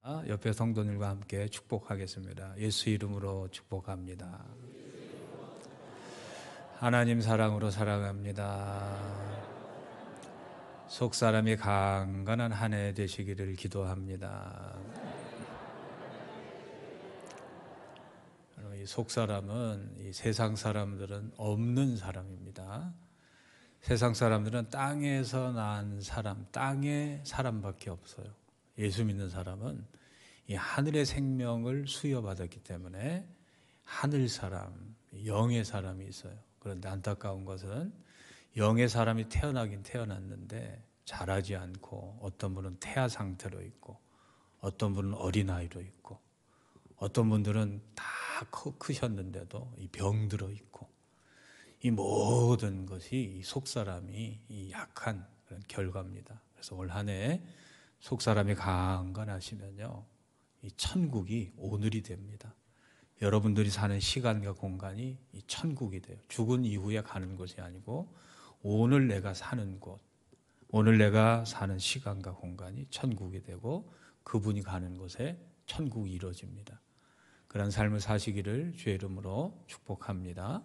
옆에 성도님과 함께 축복하겠습니다. 예수 이름으로 축복합니다. 하나님 사랑으로 사랑합니다. 속사람이 강건한 한 해 되시기를 기도합니다. 이 속사람은 이 세상 사람들은 없는 사람입니다. 세상 사람들은 땅에서 난 사람, 땅의 사람밖에 없어요. 예수 믿는 사람은 이 하늘의 생명을 수여받았기 때문에 하늘 사람, 영의 사람이 있어요. 그런데 안타까운 것은 영의 사람이 태어나긴 태어났는데 자라지 않고, 어떤 분은 태아 상태로 있고, 어떤 분은 어린아이로 있고, 어떤 분들은 다 크셨는데도 이 병들어 있고, 이 모든 것이 이 속사람이 이 약한 그런 결과입니다. 그래서 올 한 해 속사람이 강건하시면요, 이 천국이 오늘이 됩니다. 여러분들이 사는 시간과 공간이 이 천국이 돼요. 죽은 이후에 가는 곳이 아니고 오늘 내가 사는 곳, 오늘 내가 사는 시간과 공간이 천국이 되고 그분이 가는 곳에 천국이 이루어집니다. 그런 삶을 사시기를 주의 이름으로 축복합니다.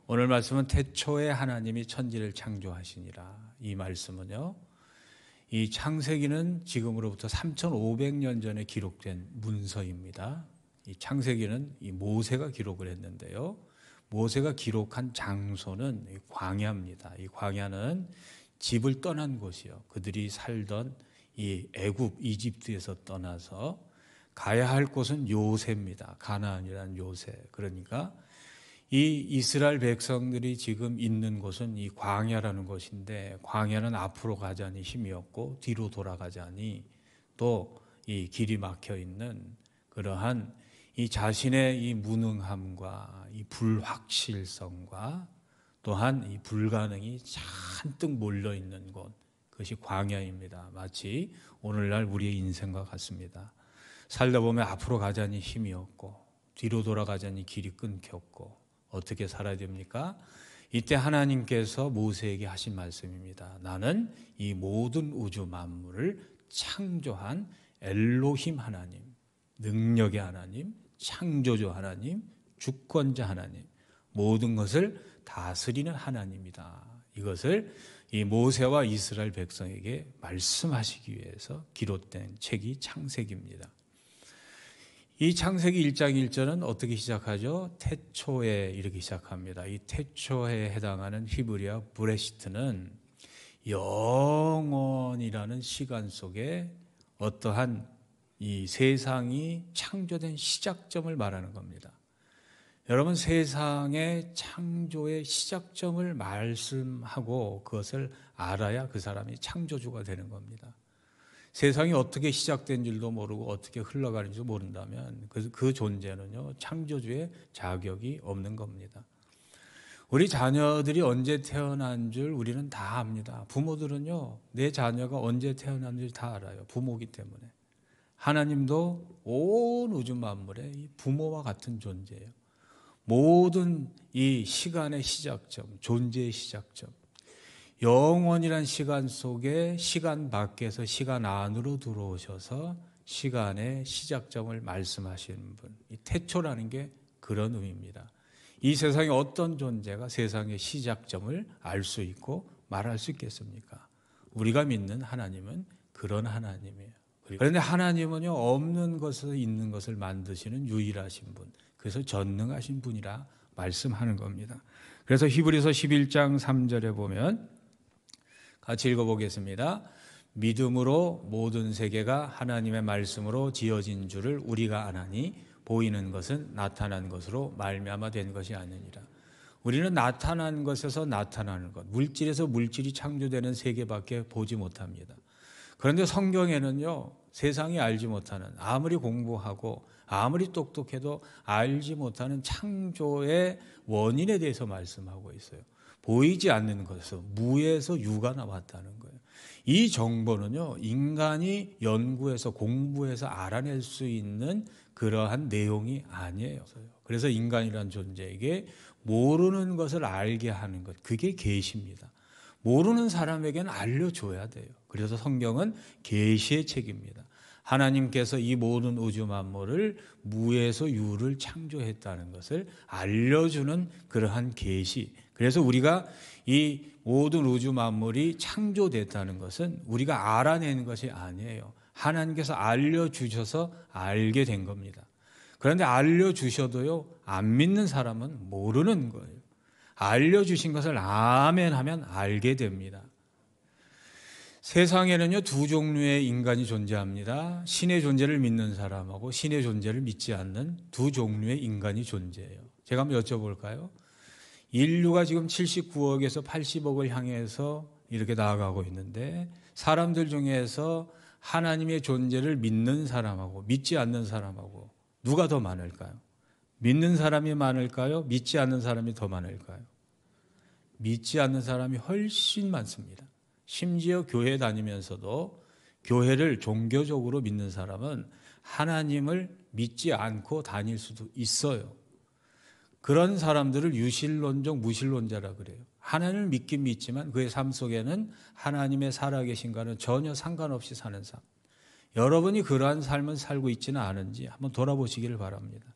오늘 말씀은 태초에 하나님이 천지를 창조하시니라. 이 말씀은요, 이 창세기는 지금으로부터 3,500년 전에 기록된 문서입니다. 이 창세기는 이 모세가 기록을 했는데요, 모세가 기록한 장소는 이 광야입니다. 이 광야는 집을 떠난 곳이요, 그들이 살던 이 애굽, 이집트에서 떠나서 가야 할 곳은 요새입니다. 가나안이라는 요새. 그러니까 이 이스라엘 백성들이 지금 있는 곳은 이 광야라는 곳인데, 광야는 앞으로 가자니 힘이 없고 뒤로 돌아가자니 또 이 길이 막혀 있는 그러한 이 자신의 이 무능함과 이 불확실성과 또한 이 불가능이 잔뜩 몰려 있는 곳, 그것이 광야입니다. 마치 오늘날 우리의 인생과 같습니다. 살다 보면 앞으로 가자니 힘이 없고 뒤로 돌아가자니 길이 끊겼고 어떻게 살아야 됩니까? 이때 하나님께서 모세에게 하신 말씀입니다. 나는 이 모든 우주 만물을 창조한 엘로힘 하나님, 능력의 하나님, 창조주 하나님, 주권자 하나님, 모든 것을 다스리는 하나님이다. 이것을 이 모세와 이스라엘 백성에게 말씀하시기 위해서 기록된 책이 창세기입니다. 이 창세기 1장 1절은 어떻게 시작하죠? 태초에 이렇게 시작합니다. 이 태초에 해당하는 히브리어 브레시트는 영원이라는 시간 속에 어떠한 이 세상이 창조된 시작점을 말하는 겁니다. 여러분, 세상의 창조의 시작점을 말씀하고 그것을 알아야 그 사람이 창조주가 되는 겁니다. 세상이 어떻게 시작된 줄도 모르고 어떻게 흘러가는 줄 모른다면 그 존재는요, 창조주의 자격이 없는 겁니다. 우리 자녀들이 언제 태어난 줄 우리는 다 압니다. 부모들은요, 내 자녀가 언제 태어난 줄 다 알아요. 부모기 때문에. 하나님도 온 우주 만물의 부모와 같은 존재예요. 모든 이 시간의 시작점, 존재의 시작점, 영원이란 시간 속에 시간 밖에서 시간 안으로 들어오셔서 시간의 시작점을 말씀하시는 분, 이 태초라는 게 그런 의미입니다. 이 세상에 어떤 존재가 세상의 시작점을 알 수 있고 말할 수 있겠습니까? 우리가 믿는 하나님은 그런 하나님이에요. 그런데 하나님은요, 없는 것에서 있는 것을 만드시는 유일하신 분, 그래서 전능하신 분이라 말씀하는 겁니다. 그래서 히브리서 11장 3절에 보면 같이 읽어보겠습니다. 믿음으로 모든 세계가 하나님의 말씀으로 지어진 줄을 우리가 아나니 보이는 것은 나타난 것으로 말미암아 된 것이 아니니라. 우리는 나타난 것에서 나타나는 것, 물질에서 물질이 창조되는 세계밖에 보지 못합니다. 그런데 성경에는요, 세상이 알지 못하는, 아무리 공부하고 아무리 똑똑해도 알지 못하는 창조의 원인에 대해서 말씀하고 있어요. 보이지 않는 것에서, 무에서 유가 나왔다는 거예요. 이 정보는요, 인간이 연구해서 공부해서 알아낼 수 있는 그러한 내용이 아니에요. 그래서 인간이란 존재에게 모르는 것을 알게 하는 것, 그게 계시입니다. 모르는 사람에게는 알려줘야 돼요. 그래서 성경은 계시의 책입니다. 하나님께서 이 모든 우주 만물을 무에서 유를 창조했다는 것을 알려주는 그러한 계시. 그래서 우리가 이 모든 우주 만물이 창조됐다는 것은 우리가 알아내는 것이 아니에요. 하나님께서 알려주셔서 알게 된 겁니다. 그런데 알려주셔도요, 안 믿는 사람은 모르는 거예요. 알려주신 것을 아멘 하면 알게 됩니다. 세상에는요, 두 종류의 인간이 존재합니다. 신의 존재를 믿는 사람하고 신의 존재를 믿지 않는 두 종류의 인간이 존재해요. 제가 한번 여쭤볼까요? 인류가 지금 79억에서 80억을 향해서 이렇게 나아가고 있는데, 사람들 중에서 하나님의 존재를 믿는 사람하고 믿지 않는 사람하고 누가 더 많을까요? 믿는 사람이 많을까요? 믿지 않는 사람이 더 많을까요? 믿지 않는 사람이 훨씬 많습니다. 심지어 교회 다니면서도 교회를 종교적으로 믿는 사람은 하나님을 믿지 않고 다닐 수도 있어요. 그런 사람들을 유실론적 무신론자라 그래요. 하나님을 믿긴 믿지만 그의 삶 속에는 하나님의 살아계신과는 전혀 상관없이 사는 삶. 여러분이 그러한 삶을 살고 있지는 않은지 한번 돌아보시기를 바랍니다.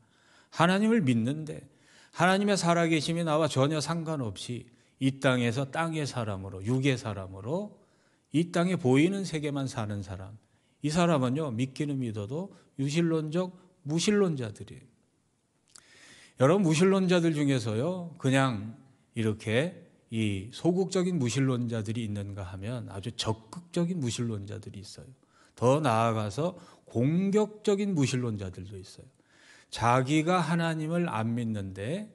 하나님을 믿는데 하나님의 살아계심이 나와 전혀 상관없이 이 땅에서 땅의 사람으로, 육의 사람으로 이 땅에 보이는 세계만 사는 사람, 이 사람은요, 믿기는 믿어도 유실론적 무신론자들이에요. 여러분, 무신론자들 중에서요, 그냥 이렇게 이 소극적인 무신론자들이 있는가 하면 아주 적극적인 무신론자들이 있어요. 더 나아가서 공격적인 무신론자들도 있어요. 자기가 하나님을 안 믿는데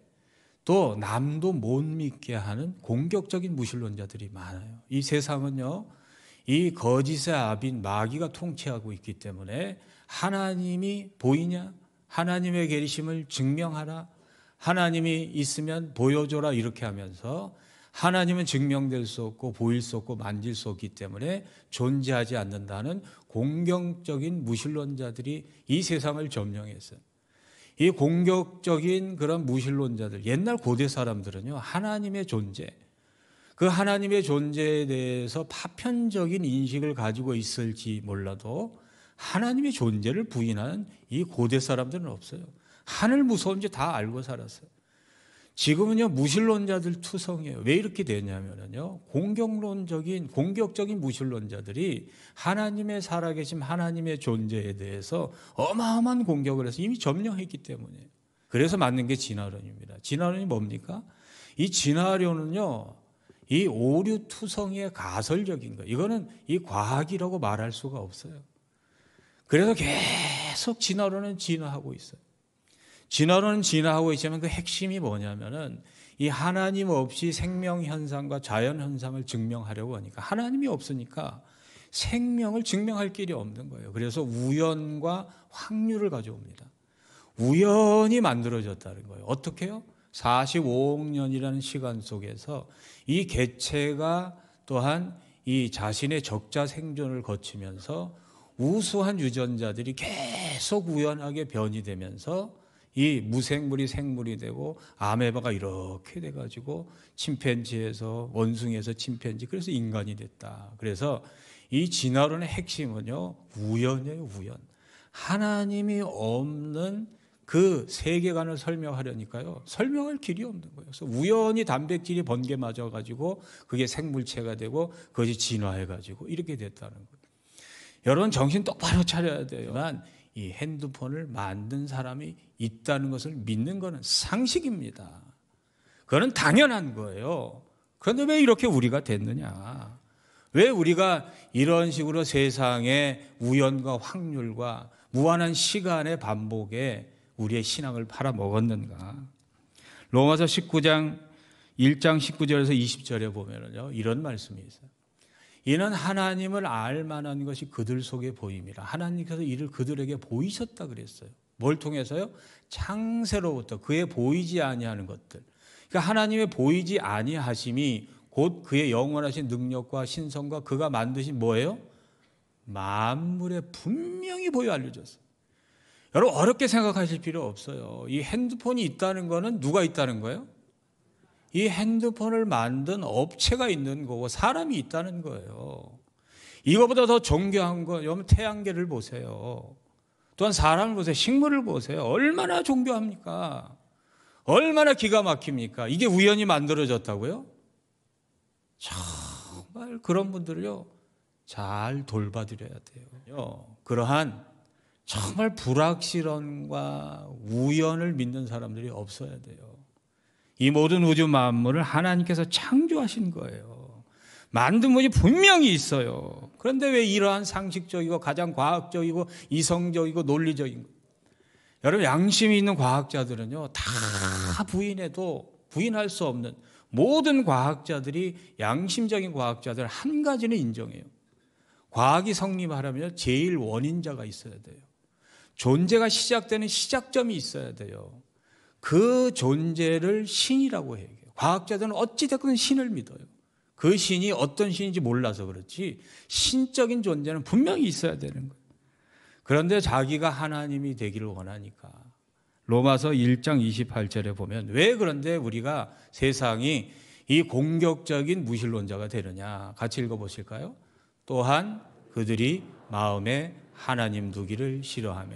또 남도 못 믿게 하는 공격적인 무신론자들이 많아요. 이 세상은요, 이 거짓의 아빈 마귀가 통치하고 있기 때문에 하나님이 보이냐? 하나님의 계시심을 증명하라. 하나님이 있으면 보여줘라. 이렇게 하면서 하나님은 증명될 수 없고 보일 수 없고 만질 수 없기 때문에 존재하지 않는다는 공격적인 무신론자들이 이 세상을 점령했어요. 이 공격적인 그런 무신론자들, 옛날 고대 사람들은요, 하나님의 존재, 그 하나님의 존재에 대해서 파편적인 인식을 가지고 있을지 몰라도 하나님의 존재를 부인하는 이 고대 사람들은 없어요. 하늘 무서운지 다 알고 살았어요. 지금은요, 무신론자들 투성이에요. 왜 이렇게 되냐면요, 공격적인 무신론자들이 하나님의 살아계심, 하나님의 존재에 대해서 어마어마한 공격을 해서 이미 점령했기 때문에. 그래서 맞는 게 진화론입니다. 진화론이 뭡니까? 이 진화론은요, 이 오류투성이의 가설적인 거. 이거는 이 과학이라고 말할 수가 없어요. 그래서 계속 진화론은 진화하고 있어요. 진화론은 진화하고 있지만 그 핵심이 뭐냐면은 이 하나님 없이 생명 현상과 자연 현상을 증명하려고 하니까 하나님이 없으니까 생명을 증명할 길이 없는 거예요. 그래서 우연과 확률을 가져옵니다. 우연히 만들어졌다는 거예요. 어떻게요? 45억 년이라는 시간 속에서 이 개체가 또한 이 자신의 적자 생존을 거치면서 우수한 유전자들이 계속 우연하게 변이되면서 이 무생물이 생물이 되고 아메바가 이렇게 돼가지고 침팬지에서 원숭이에서 침팬지, 그래서 인간이 됐다. 그래서 이 진화론의 핵심은요, 우연이에요. 우연. 하나님이 없는 그 세계관을 설명하려니까요, 설명할 길이 없는 거예요. 그래서 우연히 단백질이 번개 맞아가지고 그게 생물체가 되고 그것이 진화해가지고 이렇게 됐다는 거예요. 여러분, 정신 똑바로 차려야 돼요만 이 핸드폰을 만든 사람이 있다는 것을 믿는 것은 상식입니다. 그건 당연한 거예요. 그런데 왜 이렇게 우리가 됐느냐? 왜 우리가 이런 식으로 세상의 우연과 확률과 무한한 시간의 반복에 우리의 신앙을 팔아먹었는가? 로마서 19장 1장 19절에서 20절에 보면요, 이런 말씀이 있어요. 이는 하나님을 알 만한 것이 그들 속에 보임이라. 하나님께서 이를 그들에게 보이셨다 그랬어요. 뭘 통해서요? 창세로부터 그의 보이지 아니하는 것들. 그러니까 하나님의 보이지 아니하심이 곧 그의 영원하신 능력과 신성과 그가 만드신 뭐예요? 만물에 분명히 보여 알려줬어요. 여러분, 어렵게 생각하실 필요 없어요. 이 핸드폰이 있다는 거는 누가 있다는 거예요? 이 핸드폰을 만든 업체가 있는 거고 사람이 있다는 거예요. 이거보다 더 존경한 거, 여러분 태양계를 보세요. 또한 사람을 보세요. 식물을 보세요. 얼마나 존경합니까? 얼마나 기가 막힙니까? 이게 우연히 만들어졌다고요? 정말 그런 분들을요, 잘 돌봐드려야 돼요. 그러한 정말 불확실함과 우연을 믿는 사람들이 없어야 돼요. 이 모든 우주 만물을 하나님께서 창조하신 거예요. 만든 분이 분명히 있어요. 그런데 왜 이러한 상식적이고 가장 과학적이고 이성적이고 논리적인 거? 여러분, 양심이 있는 과학자들은요, 다 부인해도 부인할 수 없는, 모든 과학자들이, 양심적인 과학자들 한 가지는 인정해요. 과학이 성립하려면 제일 원인자가 있어야 돼요. 존재가 시작되는 시작점이 있어야 돼요. 그 존재를 신이라고 해요. 과학자들은 어찌됐든 신을 믿어요. 그 신이 어떤 신인지 몰라서 그렇지 신적인 존재는 분명히 있어야 되는 거예요. 그런데 자기가 하나님이 되기를 원하니까 로마서 1장 28절에 보면 왜 그런데 우리가 세상이 이 공격적인 무신론자가 되느냐, 같이 읽어보실까요? 또한 그들이 마음에 하나님 두기를 싫어하며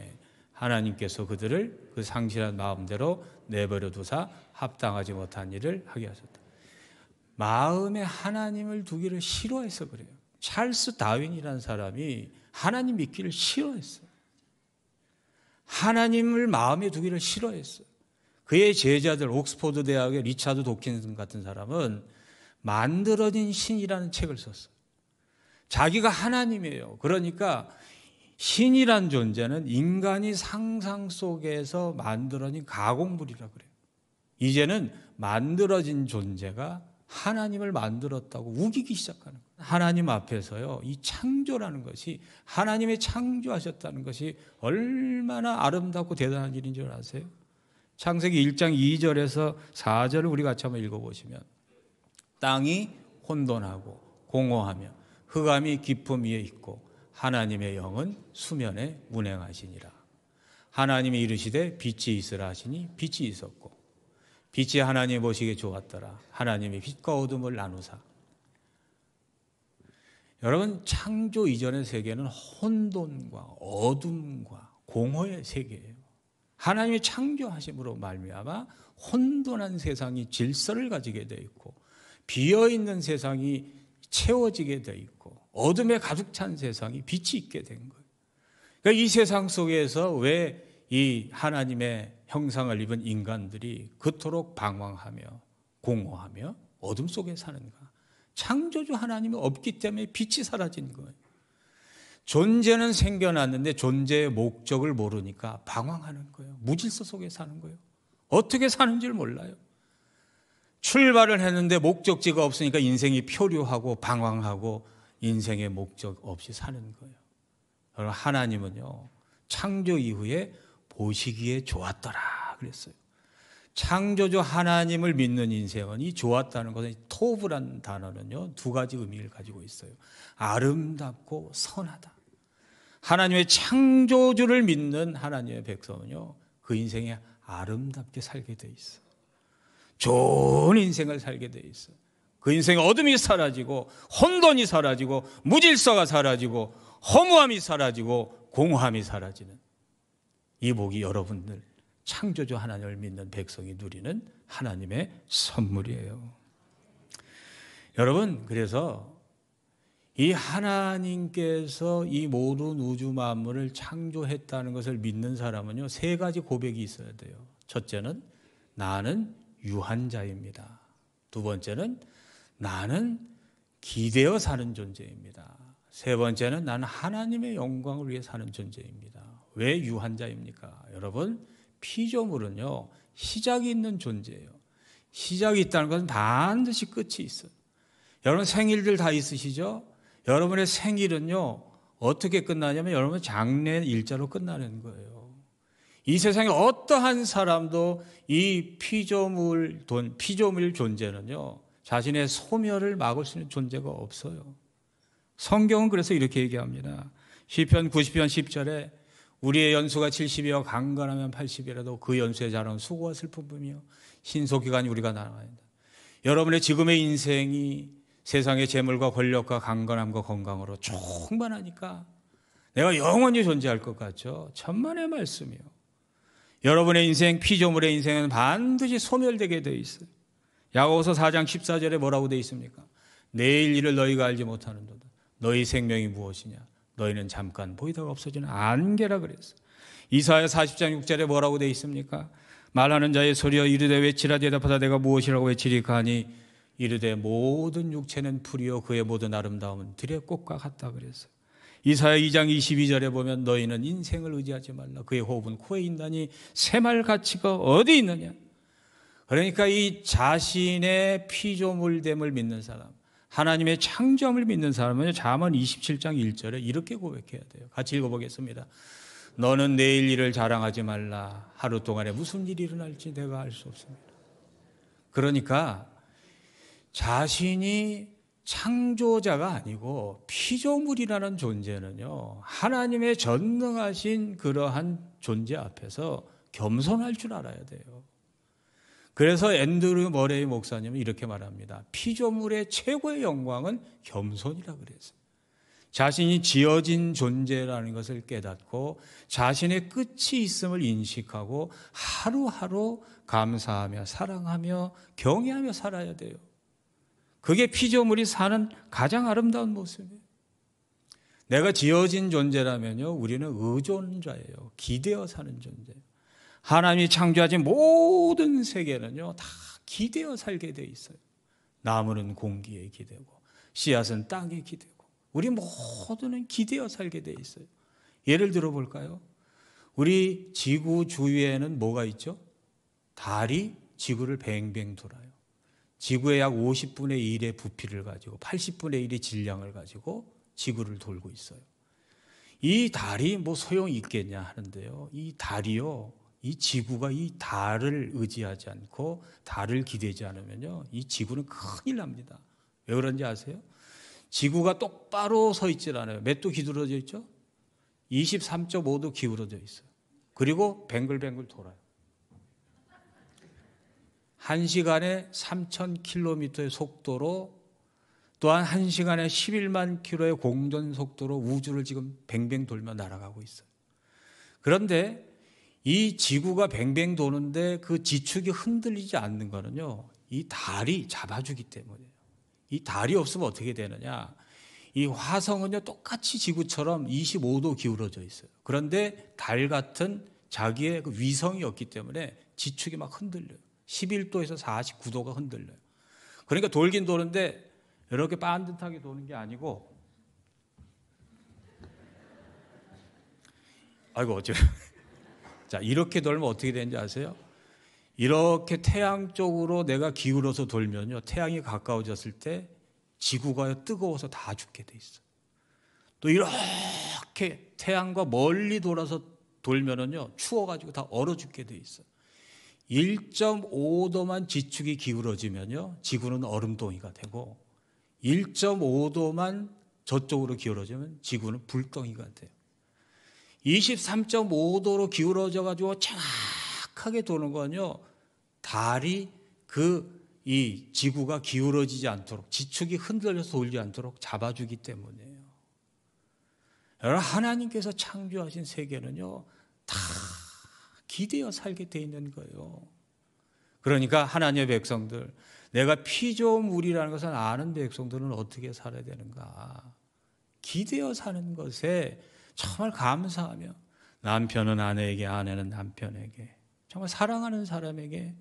하나님께서 그들을 그 상실한 마음대로 내버려 두사 합당하지 못한 일을 하게 하셨다. 마음에 하나님을 두기를 싫어해서 그래요. 찰스 다윈이라는 사람이 하나님 믿기를 싫어했어요. 하나님을 마음에 두기를 싫어했어요. 그의 제자들, 옥스퍼드 대학의 리차드 도킨슨 같은 사람은 만들어진 신이라는 책을 썼어요. 자기가 하나님이에요. 그러니까 신이란 존재는 인간이 상상 속에서 만들어진 가공물이라 그래요. 이제는 만들어진 존재가 하나님을 만들었다고 우기기 시작하는 거예요. 하나님 앞에서요, 이 창조라는 것이, 하나님이 창조하셨다는 것이 얼마나 아름답고 대단한 일인 줄 아세요? 창세기 1장 2절에서 4절을 우리 같이 한번 읽어보시면 땅이 혼돈하고 공허하며 흑암이 깊음 위에 있고 하나님의 영은 수면에 운행하시니라. 하나님이 이르시되 빛이 있으라 하시니 빛이 있었고 빛이 하나님 보시기에 좋았더라. 하나님이 빛과 어둠을 나누사. 여러분, 창조 이전의 세계는 혼돈과 어둠과 공허의 세계예요. 하나님이 창조하심으로 말미암아 혼돈한 세상이 질서를 가지게 되어 있고 비어있는 세상이 채워지게 되어 있고 어둠에 가득 찬 세상이 빛이 있게 된 거예요. 그러니까 이 세상 속에서 왜 이 하나님의 형상을 입은 인간들이 그토록 방황하며 공허하며 어둠 속에 사는가? 창조주 하나님이 없기 때문에 빛이 사라진 거예요. 존재는 생겨났는데 존재의 목적을 모르니까 방황하는 거예요. 무질서 속에 사는 거예요. 어떻게 사는지를 몰라요. 출발을 했는데 목적지가 없으니까 인생이 표류하고 방황하고 인생의 목적 없이 사는 거예요. 여러분, 하나님은요, 창조 이후에 보시기에 좋았더라 그랬어요. 창조주 하나님을 믿는 인생은, 이 좋았다는 것은, 토브라는 단어는요, 두 가지 의미를 가지고 있어요. 아름답고 선하다. 하나님의 창조주를 믿는 하나님의 백성은요, 그 인생에 아름답게 살게 돼 있어요. 좋은 인생을 살게 돼 있어요. 그 인생에 어둠이 사라지고 혼돈이 사라지고 무질서가 사라지고 허무함이 사라지고 공허함이 사라지는 이 복이 여러분들 창조주 하나님을 믿는 백성이 누리는 하나님의 선물이에요. 여러분, 그래서 이 하나님께서 이 모든 우주 만물을 창조했다는 것을 믿는 사람은요, 세 가지 고백이 있어야 돼요. 첫째는 나는 유한자입니다. 두 번째는 나는 기대어 사는 존재입니다. 세 번째는 나는 하나님의 영광을 위해 사는 존재입니다. 왜 유한자입니까? 여러분, 피조물은요, 시작이 있는 존재예요. 시작이 있다는 것은 반드시 끝이 있어요. 여러분, 생일들 다 있으시죠? 여러분의 생일은요, 어떻게 끝나냐면 여러분 장래 일자로 끝나는 거예요. 이 세상에 어떠한 사람도 이 피조물 존재는요, 자신의 소멸을 막을 수 있는 존재가 없어요. 성경은 그래서 이렇게 얘기합니다. 시편 90편 10절에 우리의 연수가 70이여 강건하면 80이라도 그 연수의 자랑은 수고와 슬픔이며 신속기간이 우리가 나눠야 한다. 여러분의 지금의 인생이 세상의 재물과 권력과 강건함과 건강으로 충만하니까 내가 영원히 존재할 것 같죠? 천만의 말씀이요. 여러분의 인생, 피조물의 인생은 반드시 소멸되게 되어 있어요. 야고보서 4장 14절에 뭐라고 되어 있습니까? 내일 일을 너희가 알지 못하는도다. 너희 생명이 무엇이냐? 너희는 잠깐 보이다가 없어지는 안개라 그랬어. 이사야 40장 6절에 뭐라고 되어 있습니까? 말하는 자의 소리여 이르되 외치라 대답하다 내가 무엇이라고 외치리까 하니 이르되 모든 육체는 풀이요 그의 모든 아름다움은 들의 꽃과 같다 그랬어요. 이사야 2장 22절에 보면 너희는 인생을 의지하지 말라. 그의 호흡은 코에 있나니 새말 가치가 어디 있느냐. 그러니까 이 자신의 피조물됨을 믿는 사람, 하나님의 창조함을 믿는 사람은 잠언 27장 1절에 이렇게 고백해야 돼요. 같이 읽어보겠습니다. 너는 내일 일을 자랑하지 말라. 하루 동안에 무슨 일이 일어날지 내가 알 수 없습니다. 그러니까 자신이 창조자가 아니고 피조물이라는 존재는요, 하나님의 전능하신 그러한 존재 앞에서 겸손할 줄 알아야 돼요. 그래서 앤드류 머레이 목사님은 이렇게 말합니다. 피조물의 최고의 영광은 겸손이라 그랬어요. 자신이 지어진 존재라는 것을 깨닫고 자신의 끝이 있음을 인식하고 하루하루 감사하며 사랑하며 경외하며 살아야 돼요. 그게 피조물이 사는 가장 아름다운 모습이에요. 내가 지어진 존재라면요, 우리는 의존자예요. 기대어 사는 존재예요. 하나님이 창조하신 모든 세계는요, 다 기대어 살게 돼 있어요. 나무는 공기에 기대고, 씨앗은 땅에 기대고, 우리 모두는 기대어 살게 돼 있어요. 예를 들어 볼까요? 우리 지구 주위에는 뭐가 있죠? 달이 지구를 뱅뱅 돌아요. 지구의 약 50분의 1의 부피를 가지고 80분의 1의 질량을 가지고 지구를 돌고 있어요. 이 달이 뭐 소용이 있겠냐 하는데요. 이 달이요, 이 지구가 이 달을 의지하지 않고 달을 기대지 않으면요, 이 지구는 큰일 납니다. 왜 그런지 아세요? 지구가 똑바로 서 있질 않아요. 몇 도 기울어져 있죠? 23.5도 기울어져 있어요. 그리고 뱅글뱅글 돌아요. 1시간에 3,000km의 속도로, 또한 1시간에 11만 킬로의 공전 속도로 우주를 지금 뱅뱅 돌며 날아가고 있어요. 그런데 이 지구가 뱅뱅 도는데 그 지축이 흔들리지 않는 거는요, 이 달이 잡아주기 때문이에요. 이 달이 없으면 어떻게 되느냐? 이 화성은요, 똑같이 지구처럼 25도 기울어져 있어요. 그런데 달 같은 자기의 그 위성이 없기 때문에 지축이 막 흔들려요. 11도에서 49도가 흔들려요. 그러니까 돌긴 도는데 이렇게 반듯하게 도는 게 아니고, 아이고 어째 자, 이렇게 돌면 어떻게 되는지 아세요? 이렇게 태양 쪽으로 내가 기울어서 돌면요, 태양이 가까워졌을 때 지구가 뜨거워서 다 죽게 돼 있어요. 또 이렇게 태양과 멀리 돌아서 돌면은요, 추워가지고 다 얼어 죽게 돼 있어요. 1.5도만 지축이 기울어지면요, 지구는 얼음덩이가 되고 1.5도만 저쪽으로 기울어지면 지구는 불덩이가 돼요. 23.5도로 기울어져 가지고 정확하게 도는 건요, 달이 이 지구가 기울어지지 않도록, 지축이 흔들려서 돌지 않도록 잡아주기 때문이에요. 여러분, 하나님께서 창조하신 세계는요, 다 기대어 살게 돼 있는 거예요. 그러니까 하나님의 백성들, 내가 피조물이라는 것을 아는 백성들은 어떻게 살아야 되는가? 기대어 사는 것에 정말 감사하며, 남편은 아내에게, 아내는 남편에게, 정말 사랑하는 사람에게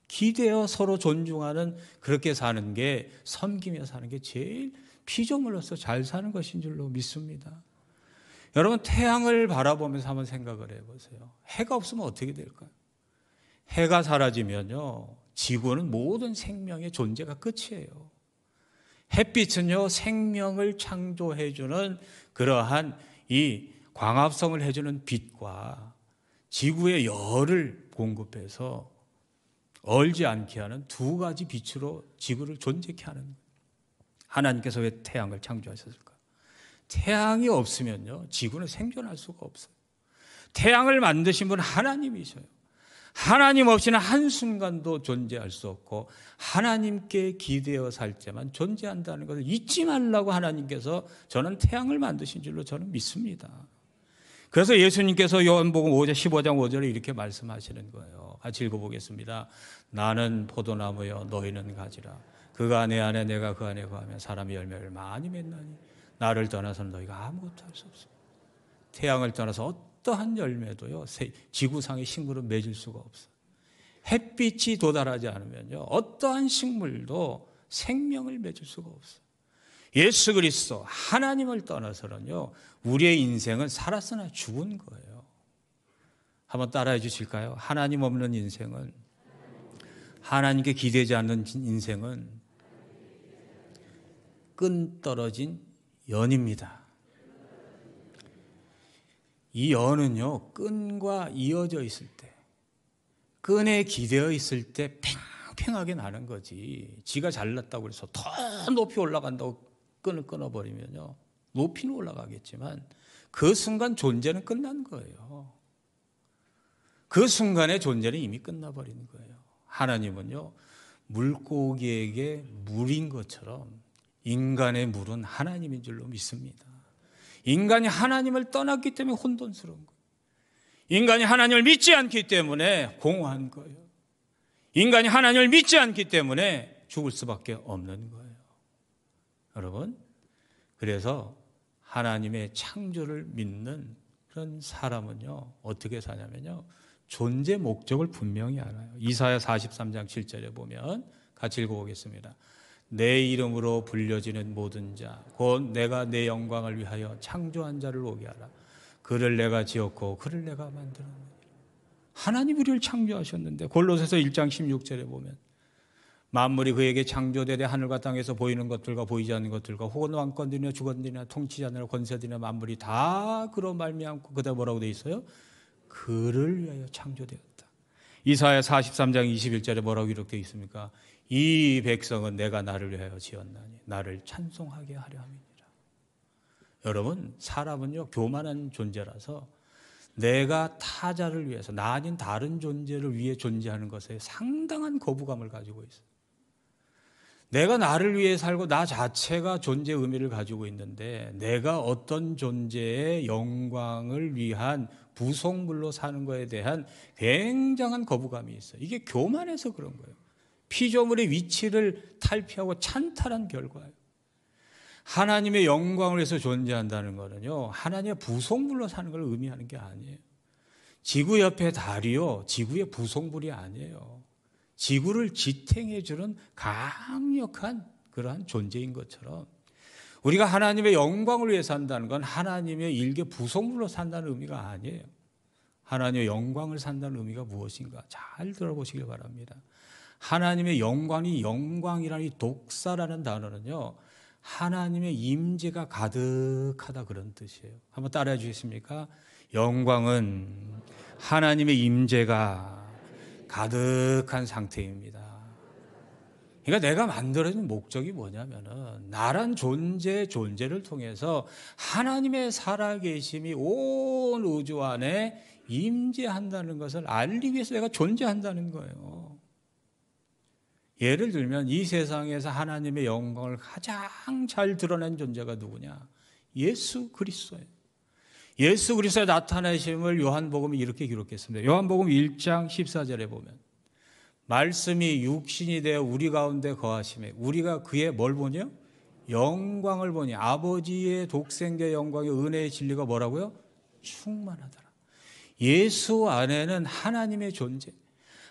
기대어 서로 존중하는, 그렇게 사는 게, 섬기며 사는 게 제일 피조물로서 잘 사는 것인 줄로 믿습니다. 여러분, 태양을 바라보면서 한번 생각을 해보세요. 해가 없으면 어떻게 될까요? 해가 사라지면요, 지구는 모든 생명의 존재가 끝이에요. 햇빛은요, 생명을 창조해주는 그러한 이 광합성을 해주는 빛과 지구의 열을 공급해서 얼지 않게 하는 두 가지 빛으로 지구를 존재케 하는 거예요. 하나님께서 왜 태양을 창조하셨을까? 태양이 없으면요, 지구는 생존할 수가 없어요. 태양을 만드신 분은 하나님이셔요. 하나님 없이는 한순간도 존재할 수 없고 하나님께 기대어 살 때만 존재한다는 것을 잊지 말라고 하나님께서 저는 태양을 만드신 줄로 저는 믿습니다. 그래서 예수님께서 요한복음 15장 5절에 이렇게 말씀하시는 거예요. 같이 읽어보겠습니다. 나는 포도나무여 너희는 가지라. 그가 내 안에 내가 그 안에 거하면 사람이 열매를 많이 맺나니 나를 떠나서는 너희가 아무것도 할 수 없어. 태양을 떠나서 어떠한 열매도요 지구상의 식물은 맺을 수가 없어요. 햇빛이 도달하지 않으면요 어떠한 식물도 생명을 맺을 수가 없어요. 예수 그리스도 하나님을 떠나서는요 우리의 인생은 살았으나 죽은 거예요. 한번 따라해 주실까요? 하나님 없는 인생은, 하나님께 기대지 않는 인생은 끈 떨어진 연입니다. 이 연은요 끈과 이어져 있을 때, 끈에 기대어 있을 때 팽팽하게 나는 거지, 지가 잘났다고 해서 더 높이 올라간다고 끈을 끊어버리면요 높이는 올라가겠지만 그 순간 존재는 끝난 거예요. 그 순간의 존재는 이미 끝나버리는 거예요. 하나님은요 물고기에게 물인 것처럼 인간의 물은 하나님인 줄로 믿습니다. 인간이 하나님을 떠났기 때문에 혼돈스러운 거예요. 인간이 하나님을 믿지 않기 때문에 공허한 거예요. 인간이 하나님을 믿지 않기 때문에 죽을 수밖에 없는 거예요. 여러분, 그래서 하나님의 창조를 믿는 그런 사람은요 어떻게 사냐면요 존재 목적을 분명히 알아요. 이사야 43장 7절에 보면 같이 읽어보겠습니다. 내 이름으로 불려지는 모든 자 곧 내가 내 영광을 위하여 창조한 자를 오게 하라. 그를 내가 지었고 그를 내가 만들었느니라. 하나님 우리를 창조하셨는데 골로새서 1장 16절에 보면 만물이 그에게 창조되되 하늘과 땅에서 보이는 것들과 보이지 않는 것들과 혹은 왕권들이나 주권들이나 통치자나 권세들이나 만물이 다 그로 말미암고 그다 뭐라고 돼 있어요? 그를 위하여 창조되었다. 이사야 43장 21절에 뭐라고 기록되어 있습니까? 이 백성은 내가 나를 위하여 지었나니 나를 찬송하게 하려 함이니라. 여러분, 사람은요 교만한 존재라서 내가 타자를 위해서 나 아닌 다른 존재를 위해 존재하는 것에 상당한 거부감을 가지고 있어요. 내가 나를 위해 살고 나 자체가 존재의 의미를 가지고 있는데 내가 어떤 존재의 영광을 위한 부속물로 사는 것에 대한 굉장한 거부감이 있어요. 이게 교만해서 그런 거예요. 피조물의 위치를 탈피하고 찬탈한 결과예요. 하나님의 영광을 위해서 존재한다는 것은요 하나님의 부속물로 사는 걸 의미하는 게 아니에요. 지구 옆에 달이요 지구의 부속물이 아니에요. 지구를 지탱해 주는 강력한 그러한 존재인 것처럼 우리가 하나님의 영광을 위해 산다는 건 하나님의 일개 부속물로 산다는 의미가 아니에요. 하나님의 영광을 산다는 의미가 무엇인가 잘 들어보시길 바랍니다. 하나님의 영광이 영광이라는 이 독사라는 단어는요 하나님의 임재가 가득하다 그런 뜻이에요. 한번 따라해 주시겠습니까? 영광은 하나님의 임재가 가득한 상태입니다. 그러니까 내가 만들어진 목적이 뭐냐면은 나란 존재를 통해서 하나님의 살아계심이 온 우주 안에 임재한다는 것을 알리기 위해서 내가 존재한다는 거예요. 예를 들면 이 세상에서 하나님의 영광을 가장 잘 드러낸 존재가 누구냐? 예수 그리스도예요. 예수 그리스도의 나타나심을 요한복음이 이렇게 기록했습니다. 요한복음 1장 14절에 보면 말씀이 육신이 되어 우리 가운데 거하심에 우리가 그의 뭘 보냐? 영광을 보니 아버지의 독생자의 영광의 은혜의 진리가 뭐라고요? 충만하더라. 예수 안에는 하나님의 존재,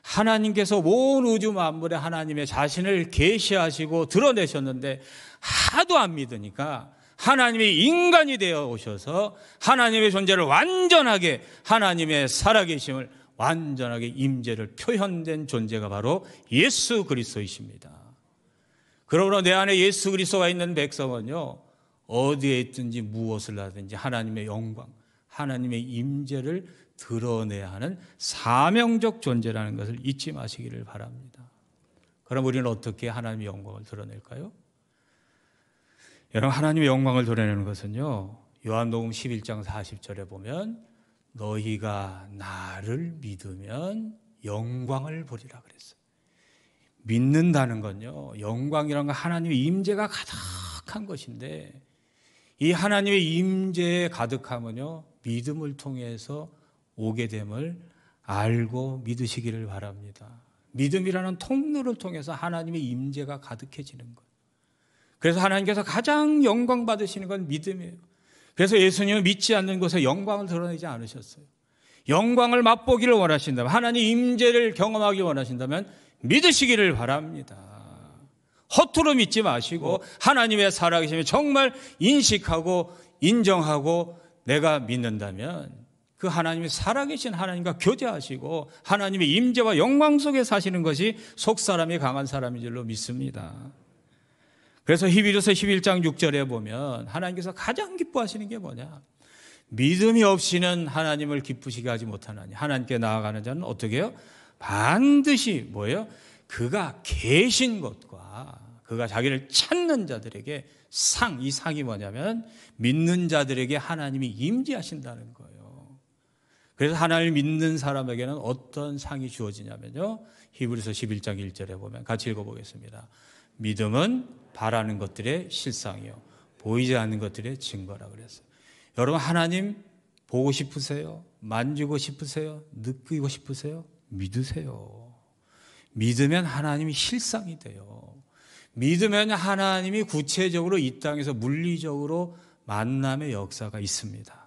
하나님께서 온 우주 만물에 하나님의 자신을 계시하시고 드러내셨는데 하도 안 믿으니까 하나님이 인간이 되어 오셔서 하나님의 존재를 완전하게 하나님의 살아계심을 완전하게 임재를 표현된 존재가 바로 예수 그리스도이십니다. 그러므로 내 안에 예수 그리스도가 있는 백성은요 어디에 있든지 무엇을 하든지 하나님의 영광, 하나님의 임재를 드러내야 하는 사명적 존재라는 것을 잊지 마시기를 바랍니다. 그럼 우리는 어떻게 하나님의 영광을 드러낼까요? 여러분, 하나님의 영광을 드러내는 것은요 요한복음 11장 40절에 보면 너희가 나를 믿으면 영광을 보리라 그랬어요. 믿는다는 건요, 영광이라는 건 하나님의 임재가 가득한 것인데, 이 하나님의 임재에 가득함은요, 믿음을 통해서 오게 됨을 알고 믿으시기를 바랍니다. 믿음이라는 통로를 통해서 하나님의 임재가 가득해지는 거예요. 그래서 하나님께서 가장 영광 받으시는 건 믿음이에요. 그래서 예수님은 믿지 않는 곳에 영광을 드러내지 않으셨어요. 영광을 맛보기를 원하신다면, 하나님 임재를 경험하기 원하신다면 믿으시기를 바랍니다. 허투루 믿지 마시고 하나님의 살아계심을 정말 인식하고 인정하고 내가 믿는다면 그 하나님이 살아계신 하나님과 교제하시고 하나님의 임재와 영광 속에 사시는 것이 속사람이 강한 사람인 줄로 믿습니다. 그래서 히브리서 11장 6절에 보면 하나님께서 가장 기뻐하시는 게 뭐냐? 믿음이 없이는 하나님을 기쁘시게 하지 못하나니 하나님께 나아가는 자는 어떻게 해요? 반드시 뭐예요? 그가 계신 것과 그가 자기를 찾는 자들에게 이 상이 뭐냐면 믿는 자들에게 하나님이 임재하신다는 거예요. 그래서 하나님을 믿는 사람에게는 어떤 상이 주어지냐면요, 히브리서 11장 1절에 보면 같이 읽어보겠습니다. 믿음은 바라는 것들의 실상이요 보이지 않는 것들의 증거라 그랬어요. 여러분, 하나님 보고 싶으세요? 만지고 싶으세요? 느끼고 싶으세요? 믿으세요. 믿으면 하나님이 실상이 돼요. 믿으면 하나님이 구체적으로 이 땅에서 물리적으로 만남의 역사가 있습니다.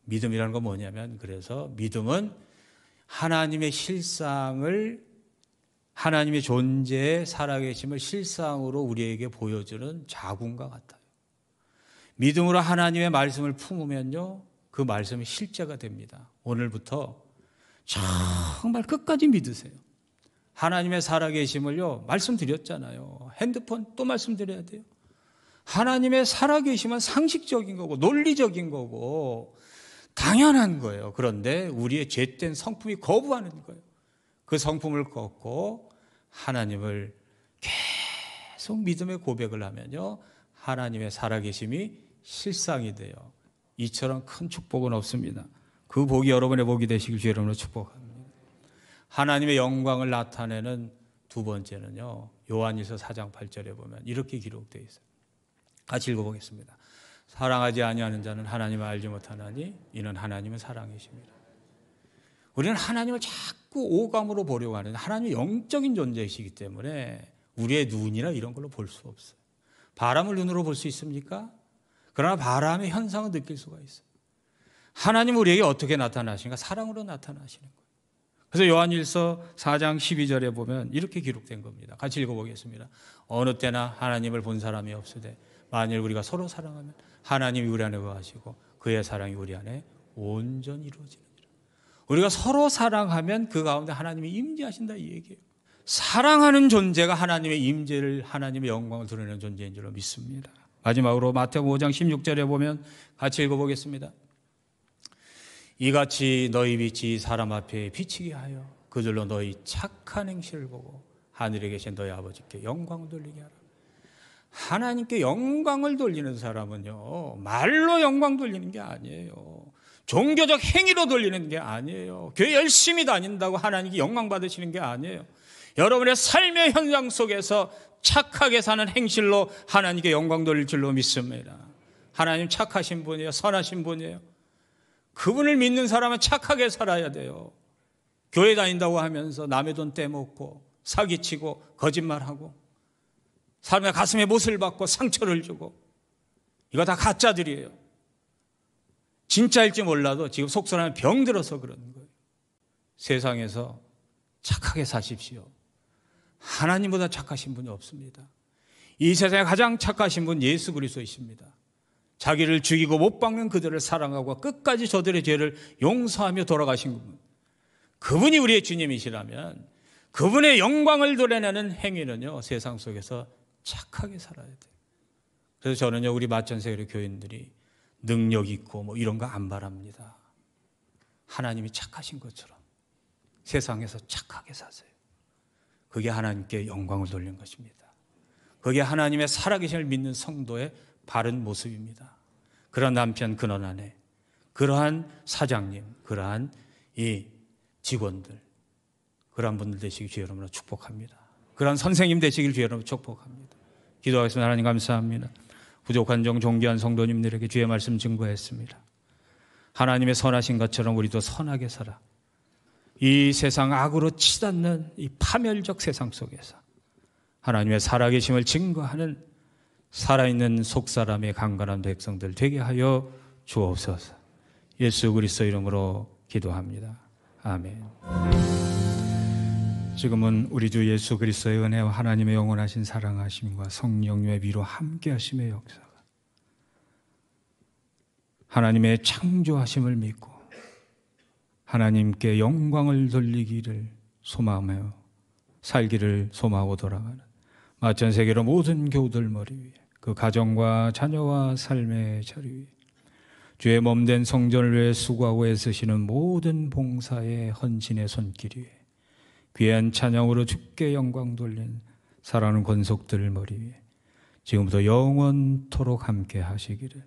믿음이라는 건 뭐냐면, 그래서 믿음은 하나님의 실상을, 하나님의 존재의 살아계심을 실상으로 우리에게 보여주는 자궁과 같아요. 믿음으로 하나님의 말씀을 품으면요, 그 말씀이 실제가 됩니다. 오늘부터 정말 끝까지 믿으세요. 하나님의 살아계심을요, 말씀드렸잖아요. 핸드폰 또 말씀드려야 돼요. 하나님의 살아계심은 상식적인 거고 논리적인 거고 당연한 거예요. 그런데 우리의 죄된 성품이 거부하는 거예요. 그 성품을 꺾고 하나님을 계속 믿음의 고백을 하면요, 하나님의 살아계심이 실상이 돼요. 이처럼 큰 축복은 없습니다. 그 복이 여러분의 복이 되시길 주의 이름으로 축복합니다. 하나님의 영광을 나타내는 두 번째는요, 요한일서 4장 8절에 보면 이렇게 기록되어 있어요. 같이 읽어보겠습니다. 사랑하지 아니하는 자는 하나님을 알지 못하나니 이는 하나님은 사랑이십니다. 우리는 하나님을 자꾸 오감으로 보려고 하는데 하나님이 영적인 존재이시기 때문에 우리의 눈이나 이런 걸로 볼 수 없어요. 바람을 눈으로 볼 수 있습니까? 그러나 바람의 현상을 느낄 수가 있어요. 하나님은 우리에게 어떻게 나타나시는가? 사랑으로 나타나시는 거예요. 그래서 요한일서 4장 12절에 보면 이렇게 기록된 겁니다. 같이 읽어보겠습니다. 어느 때나 하나님을 본 사람이 없으되 만일 우리가 서로 사랑하면 하나님이 우리 안에 거하시고 그의 사랑이 우리 안에 온전히 이루어지느니라. 우리가 서로 사랑하면 그 가운데 하나님이 임재하신다, 이 얘기예요. 사랑하는 존재가 하나님의 임재를, 하나님의 영광을 드러내는 존재인 줄로 믿습니다. 마지막으로 마태복음 5장 16절에 보면 같이 읽어보겠습니다. 이같이 너희 빛이 사람 앞에 비치게 하여 그들로 너희 착한 행실을 보고 하늘에 계신 너희 아버지께 영광을 돌리게 하라. 하나님께 영광을 돌리는 사람은요, 말로 영광 돌리는 게 아니에요. 종교적 행위로 돌리는 게 아니에요. 교회 열심히 다닌다고 하나님께 영광 받으시는 게 아니에요. 여러분의 삶의 현장 속에서 착하게 사는 행실로 하나님께 영광 돌릴 줄로 믿습니다. 하나님 착하신 분이에요. 선하신 분이에요. 그분을 믿는 사람은 착하게 살아야 돼요. 교회 다닌다고 하면서 남의 돈 떼먹고 사기치고 거짓말하고 사람의 가슴에 못을 박고 상처를 주고, 이거 다 가짜들이에요. 진짜일지 몰라도 지금 속사람이 병들어서 그러는 거예요. 세상에서 착하게 사십시오. 하나님보다 착하신 분이 없습니다. 이 세상에 가장 착하신 분 예수 그리스도이십니다. 자기를 죽이고 못 박는 그들을 사랑하고 끝까지 저들의 죄를 용서하며 돌아가신 분, 그분이 우리의 주님이시라면 그분의 영광을 드러내는 행위는요, 세상 속에서 착하게 살아야 돼요. 그래서 저는요, 우리 마천세계 교인들이 능력 있고 뭐 이런 거 안 바랍니다. 하나님이 착하신 것처럼 세상에서 착하게 사세요. 그게 하나님께 영광을 돌리는 것입니다. 그게 하나님의 살아계심을 믿는 성도의 바른 모습입니다. 그런 남편 근원 안에, 그러한 사장님, 그러한 이 직원들, 그러한 분들 되시길 주의 이름으로 축복합니다. 그러한 선생님 되시길 주의 이름으로 축복합니다. 기도하겠습니다. 하나님 감사합니다. 부족한 종 존귀한 성도님들에게 주의 말씀 증거했습니다. 하나님의 선하신 것처럼 우리도 선하게 살아 이 세상 악으로 치닫는 이 파멸적 세상 속에서 하나님의 살아계심을 증거하는 살아있는 속사람의 강건한 백성들 되게 하여 주옵소서. 예수 그리스도 이름으로 기도합니다. 아멘. 지금은 우리 주 예수 그리스도의 은혜와 하나님의 영원하신 사랑하심과 성령님의 위로 함께 하심의 역사가 하나님의 창조하심을 믿고 하나님께 영광을 돌리기를 소망하며 살기를 소망하고 돌아가는 마천 세계로 모든 교우들 머리 위에 그 가정과 자녀와 삶의 자리 위에 주의 몸된 성전을 위해 수고하고 애쓰시는 모든 봉사의 헌신의 손길 위에 귀한 찬양으로 주께 영광 돌린 사랑하는 권속들 머리 위에 지금부터 영원토록 함께 하시기를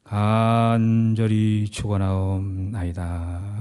간절히 축원하옵나이다.